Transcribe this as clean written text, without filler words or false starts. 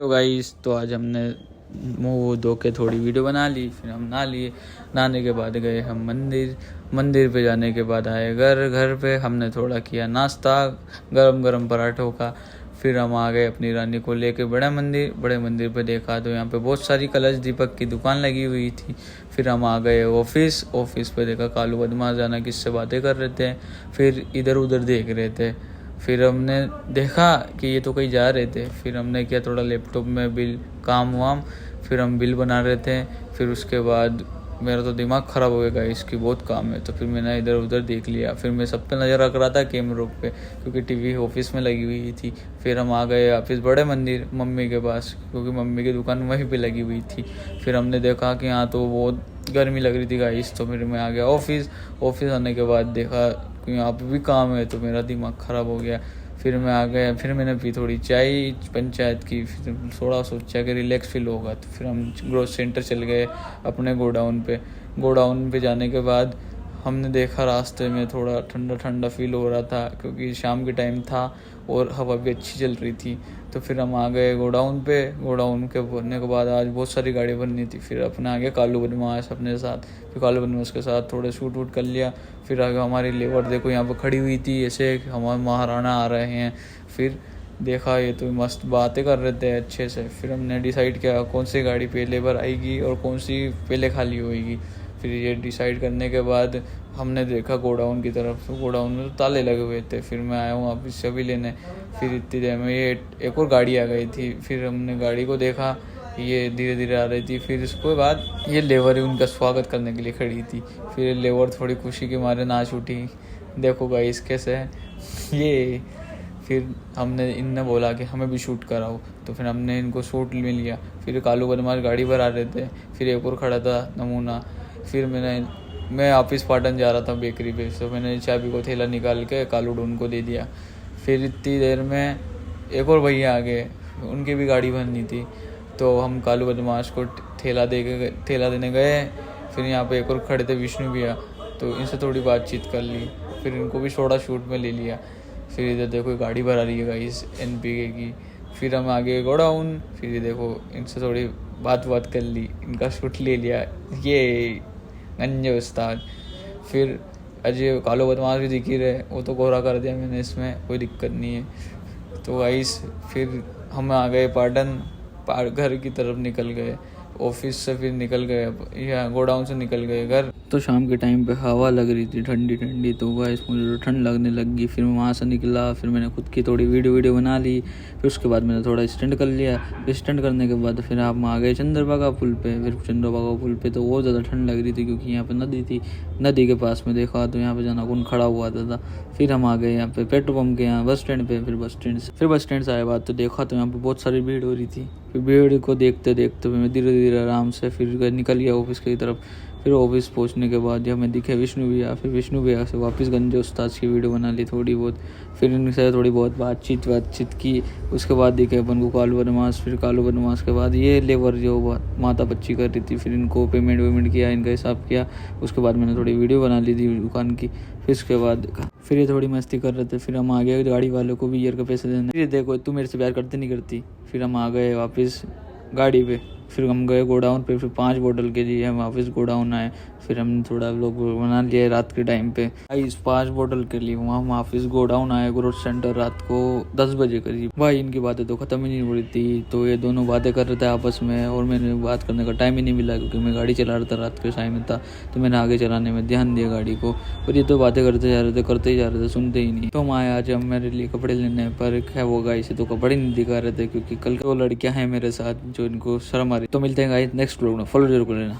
तो गाइस, तो आज हमने मुँह धो के थोड़ी वीडियो बना ली, फिर हम नहा लिए। नहाने के बाद गए हम मंदिर पे जाने के बाद आए घर पे हमने थोड़ा किया नाश्ता गरम गरम पराठों का। फिर हम आ गए अपनी रानी को लेके बड़े मंदिर पे देखा तो यहाँ पे बहुत सारी कलश दीपक की दुकान लगी हुई थी। फिर हम आ गए ऑफिस पे देखा कालू बदमाश जाना किससे बातें कर रहे थे, फिर इधर उधर देख रहे थे। फिर हमने देखा कि ये तो कहीं जा रहे थे, फिर हमने किया थोड़ा लैपटॉप में बिल काम वाम, फिर हम बिल बना रहे थे। फिर उसके बाद मेरा तो दिमाग ख़राब हो गया, इसकी बहुत काम है, तो फिर मैंने इधर उधर देख लिया। फिर मैं सब पे नज़र रख रहा था कैमरों पे, क्योंकि टीवी ऑफिस में लगी हुई थी। फिर हम आ गए ऑफिस बड़े मंदिर मम्मी के पास, क्योंकि मम्मी की दुकान वहीं पे लगी हुई थी। फिर हमने देखा कि यहाँ तो बहुत गर्मी लग रही थी गाइस, तो फिर मैं आ गया ऑफिस आने के बाद देखा कि यहाँ पे भी काम है, तो मेरा दिमाग ख़राब हो गया। फिर मैं आ गया, फिर मैंने पी थोड़ी चाय पंचायत की, फिर थोड़ा सोचा कि रिलैक्स फील होगा, तो फिर हम ग्रोथ सेंटर चल गए अपने गोडाउन पे जाने के बाद हमने देखा रास्ते में थोड़ा ठंडा ठंडा फील हो रहा था, क्योंकि शाम के टाइम था और हवा भी अच्छी चल रही थी। तो फिर हम आ गए गोडाउन के बनने के बाद आज बहुत सारी गाड़ी बननी थी। फिर अपने आ गया कालू बदमाश अपने साथ, फिर कालू बदमाश के साथ थोड़े शूट वूट कर लिया। फिर आगे हमारी लेबर देखो यहाँ पर खड़ी हुई थी, ऐसे हमारे महाराणा आ रहे हैं। फिर देखा ये तो मस्त बातें कर रहे थे अच्छे से। फिर हमने डिसाइड किया कौन सी गाड़ी पे लेबर आएगी और कौन सी पहले खाली होएगी। फिर ये डिसाइड करने के बाद हमने देखा गोडाउन की तरफ, तो गोडाउन में तो ताले लगे हुए थे। फिर मैं आया हूँ वापस से अभी लेने। फिर इतनी देर में ये एक और गाड़ी आ गई थी। फिर हमने गाड़ी को देखा, ये धीरे धीरे आ रही थी। फिर इसके बाद ये लेबर ही उनका स्वागत करने के लिए खड़ी थी। फिर लेबर थोड़ी खुशी के मारे नाच उठी, देखो गाइस कैसे है ये। फिर इनने बोला कि हमें भी शूट कराओ, तो फिर हमने इनको शूट में लिया। फिर कालू बदमाश गाड़ी पर आ रहे थे, फिर एक और खड़ा था नमूना। फिर मैं ऑफिस पाटन जा रहा था बेकरी पे, तो मैंने चाबी को थैला निकाल के कालू डून को दे दिया। फिर इतनी देर में एक और भैया आ गए, उनकी भी गाड़ी भरनी थी, तो हम कालू बदमाश को थैला देने गए। फिर यहाँ पे एक और खड़े थे विष्णु भैया, तो इनसे थोड़ी बातचीत कर ली, फिर इनको भी थोड़ा शूट में ले लिया। फिर इधर देखो गाड़ी भरा रही है गाइस NPK की। फिर हम आगे गोडाउन, फिर देखो इनसे थोड़ी बात कर ली, इनका शूट ले लिया, ये गंजे उस्ताद। फिर अजय कालो बदमाश भी दिख ही रहे, वो तो गोरा कर दिया मैंने, इसमें कोई दिक्कत नहीं है। तो गाइस फिर हम आ गए घर की तरफ निकल गए ऑफिस से, फिर निकल गए या गोडाउन से निकल गए घर। तो शाम के टाइम पे हवा लग रही थी ठंडी, तो गाइस मुझे ठंड लगने लगी। फिर मैं वहाँ से निकला, फिर मैंने खुद की थोड़ी वीडियो बना ली। फिर उसके बाद मैंने थोड़ा स्टंट कर लिया। फिर स्टंट करने के बाद फिर हम आ गए चंद्रभागा पुल पे। फिर चंद्रभागा पुल पे तो बहुत ज़्यादा ठंड लग रही थी, क्योंकि यहाँ पर नदी थी। नदी के पास में देखा तो यहाँ पर जाना कौन खड़ा हुआ था। फिर हम आ गए यहाँ पे पेट्रोल पम्प के यहाँ बस स्टैंड पे। फिर बस स्टैंड से आए बाद तो देखा तो यहाँ पे बहुत सारी भीड़ हो रही थी। फिर भीड़ को देखते मैं धीरे धीरे आराम से फिर निकल गया ऑफिस की तरफ। फिर ऑफिस पहुंचने के बाद जब मैं दिखे विष्णु भैया, फिर विष्णु भैया से वापस गंजे उस्ताद की वीडियो बना ली थोड़ी बहुत। फिर इनसे थोड़ी बहुत बातचीत की। उसके बाद दिखे अपन को कालू बदमाश। फिर कालू बदमाश के बाद ये लेबर जो माता बच्ची कर रही थी, फिर इनको पेमेंट किया, इनका हिसाब किया। उसके बाद मैंने थोड़ी वीडियो बना ली थी दुकान की। फिर उसके बाद फिर ये थोड़ी मस्ती कर रहे थे। फिर हम आ गए गाड़ी वालों को भी ईयर के पैसे देने। फिर देखो तू मेरे से प्यार करती नहीं करती। फिर हम आ गए वापस गाड़ी पे। फिर हम गए गोडाउन पे, फिर 5 बोतल के लिए हम वापस गोडाउन आए। फिर हमने थोड़ा लोग बना लिया रात के टाइम पे। इस 5 बोतल के लिए वहाँ वापस गोडाउन आए ग्रोथ सेंटर रात को 10 बजे करीब। भाई इनकी बातें तो ख़त्म ही नहीं हो रही थी, तो ये दोनों बातें कर रहे थे आपस में, और मैंने बात करने का टाइम ही नहीं मिला, क्योंकि मैं गाड़ी चला रहा था रात के टाइम में था, तो मैंने आगे चलाने में ध्यान दिया गाड़ी को। और ये तो बातें करते ही जा रहे थे, सुनते ही नहीं। तो हम आए आज हम मेरे लिए कपड़े लेने, पर क्या वो गाइस से तो कपड़े नहीं दिखा रहे थे, क्योंकि कल वो लड़कियां हैं मेरे साथ जो इनको शर्म आ रही। तो मिलते हैं गाइस नेक्स्ट व्लॉग में, फॉलो जरूर कर लेना।